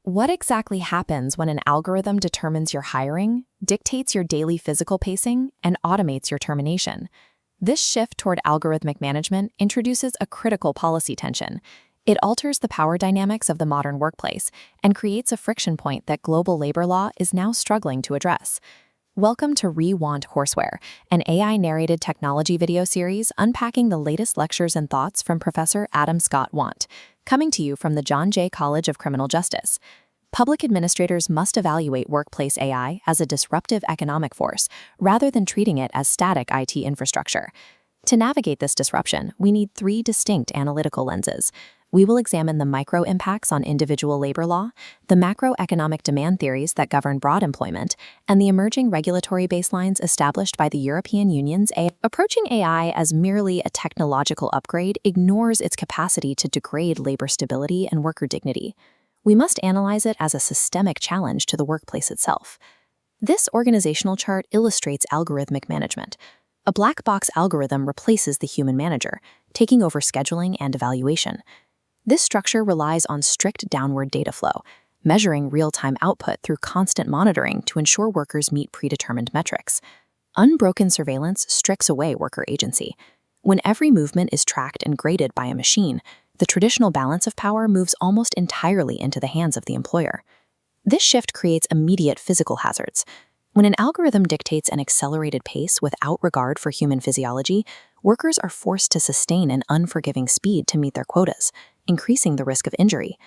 What exactly happens when an algorithm determines your hiring, dictates your daily physical pacing, and automates your termination? This shift toward algorithmic management introduces a critical policy tension. It alters the power dynamics of the modern workplace and creates a friction point that global labor law is now struggling to address. Welcome to Wandt Horseware, an AI-narrated technology video series unpacking the latest lectures and thoughts from Professor Adam Scott Wandt, coming to you from the John Jay College of Criminal Justice. Public administrators must evaluate workplace AI as a disruptive economic force rather than treating it as static IT infrastructure. To navigate this disruption, we need three distinct analytical lenses. We will examine the micro impacts on individual labor law, the macroeconomic demand theories that govern broad employment, and the emerging regulatory baselines established by the European Union's AI. Approaching AI as merely a technological upgrade ignores its capacity to degrade labor stability and worker dignity. We must analyze it as a systemic challenge to the workplace itself. This organizational chart illustrates algorithmic management. A black box algorithm replaces the human manager, taking over scheduling and evaluation. This structure relies on strict downward data flow, measuring real-time output through constant monitoring to ensure workers meet predetermined metrics. Unbroken surveillance strips away worker agency. When every movement is tracked and graded by a machine, the traditional balance of power moves almost entirely into the hands of the employer. This shift creates immediate physical hazards. When an algorithm dictates an accelerated pace without regard for human physiology, workers are forced to sustain an unforgiving speed to meet their quotas, increasing the risk of injury.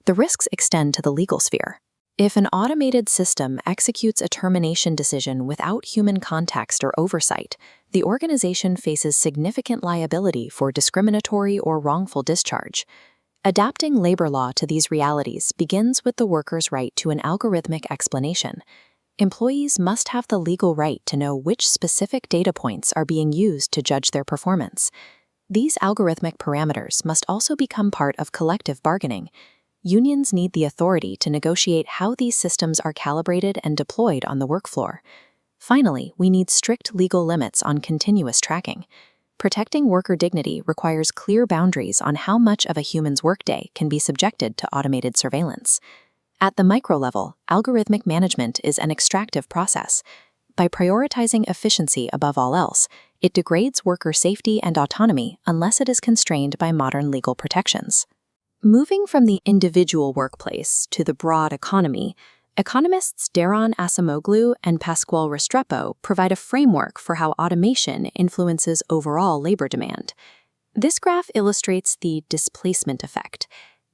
The risks extend to the legal sphere. If an automated system executes a termination decision without human context or oversight, the organization faces significant liability for discriminatory or wrongful discharge. Adapting labor law to these realities begins with the worker's right to an algorithmic explanation. Employees must have the legal right to know which specific data points are being used to judge their performance. These algorithmic parameters must also become part of collective bargaining. Unions need the authority to negotiate how these systems are calibrated and deployed on the work floor. Finally, we need strict legal limits on continuous tracking. Protecting worker dignity requires clear boundaries on how much of a human's workday can be subjected to automated surveillance. At the micro level, algorithmic management is an extractive process. By prioritizing efficiency above all else, it degrades worker safety and autonomy unless it is constrained by modern legal protections. Moving from the individual workplace to the broad economy, economists Daron Acemoglu and Pasquale Restrepo provide a framework for how automation influences overall labor demand. This graph illustrates the displacement effect.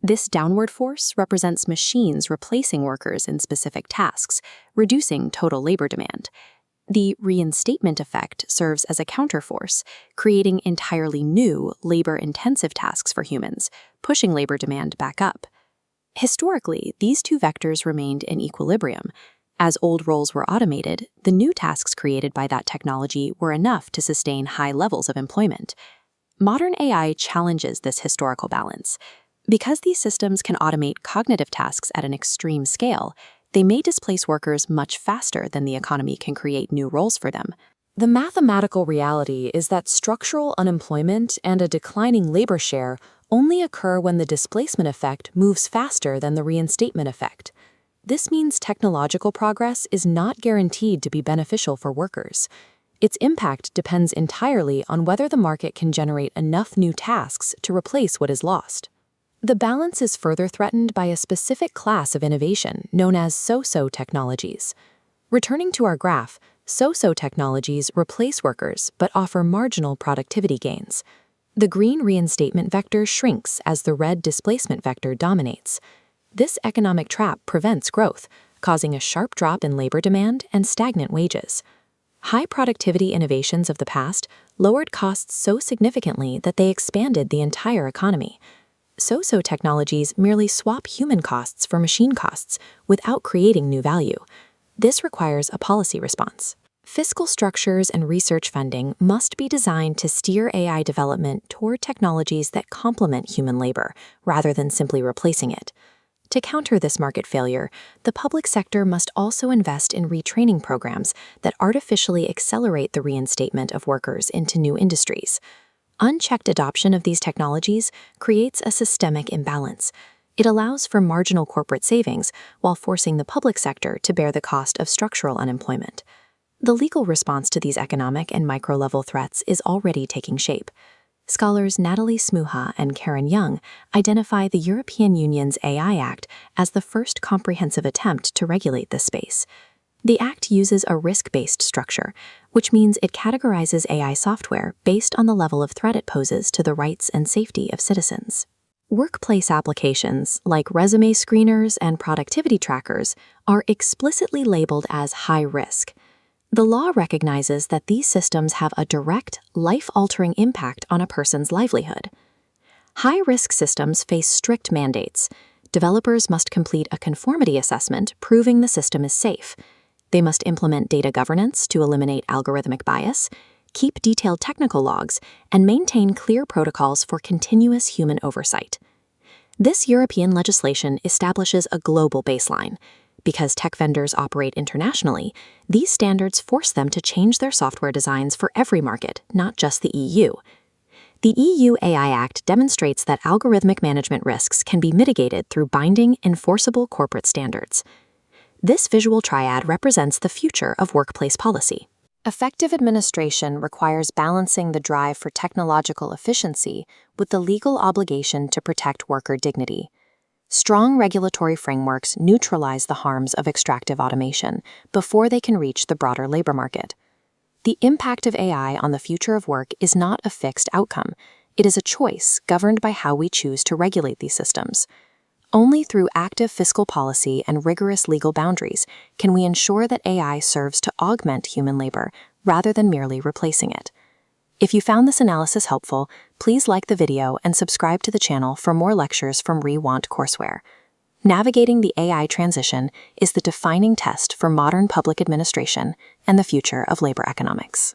This downward force represents machines replacing workers in specific tasks, reducing total labor demand. The reinstatement effect serves as a counterforce, creating entirely new, labor-intensive tasks for humans, pushing labor demand back up. Historically, these two vectors remained in equilibrium. As old roles were automated, the new tasks created by that technology were enough to sustain high levels of employment. Modern AI challenges this historical balance. Because these systems can automate cognitive tasks at an extreme scale, they may displace workers much faster than the economy can create new roles for them. The mathematical reality is that structural unemployment and a declining labor share only occur when the displacement effect moves faster than the reinstatement effect. This means technological progress is not guaranteed to be beneficial for workers. Its impact depends entirely on whether the market can generate enough new tasks to replace what is lost. The balance is further threatened by a specific class of innovation known as so-so technologies. Returning to our graph, so-so technologies replace workers but offer marginal productivity gains. The green reinstatement vector shrinks as the red displacement vector dominates. This economic trap prevents growth, causing a sharp drop in labor demand and stagnant wages. High productivity innovations of the past lowered costs so significantly that they expanded the entire economy. So-so technologies merely swap human costs for machine costs without creating new value. This requires a policy response. Fiscal structures and research funding must be designed to steer AI development toward technologies that complement human labor, rather than simply replacing it. To counter this market failure, the public sector must also invest in retraining programs that artificially accelerate the reinstatement of workers into new industries. Unchecked adoption of these technologies creates a systemic imbalance. It allows for marginal corporate savings while forcing the public sector to bear the cost of structural unemployment. The legal response to these economic and micro-level threats is already taking shape. Scholars Natalie Smuha and Karen Young identify the European Union's AI Act as the first comprehensive attempt to regulate this space. The Act uses a risk-based structure, which means it categorizes AI software based on the level of threat it poses to the rights and safety of citizens. Workplace applications, like resume screeners and productivity trackers, are explicitly labeled as high risk. The law recognizes that these systems have a direct, life-altering impact on a person's livelihood. High-risk systems face strict mandates. Developers must complete a conformity assessment proving the system is safe. They must implement data governance to eliminate algorithmic bias, keep detailed technical logs, and maintain clear protocols for continuous human oversight. This European legislation establishes a global baseline. Because tech vendors operate internationally, these standards force them to change their software designs for every market, not just the EU. The EU AI Act demonstrates that algorithmic management risks can be mitigated through binding, enforceable corporate standards. This visual triad represents the future of workplace policy. Effective administration requires balancing the drive for technological efficiency with the legal obligation to protect worker dignity. Strong regulatory frameworks neutralize the harms of extractive automation before they can reach the broader labor market. The impact of AI on the future of work is not a fixed outcome. It is a choice governed by how we choose to regulate these systems. Only through active fiscal policy and rigorous legal boundaries can we ensure that AI serves to augment human labor rather than merely replacing it. If you found this analysis helpful, please like the video and subscribe to the channel for more lectures from Wandt courseware. Navigating the AI transition is the defining test for modern public administration and the future of labor economics.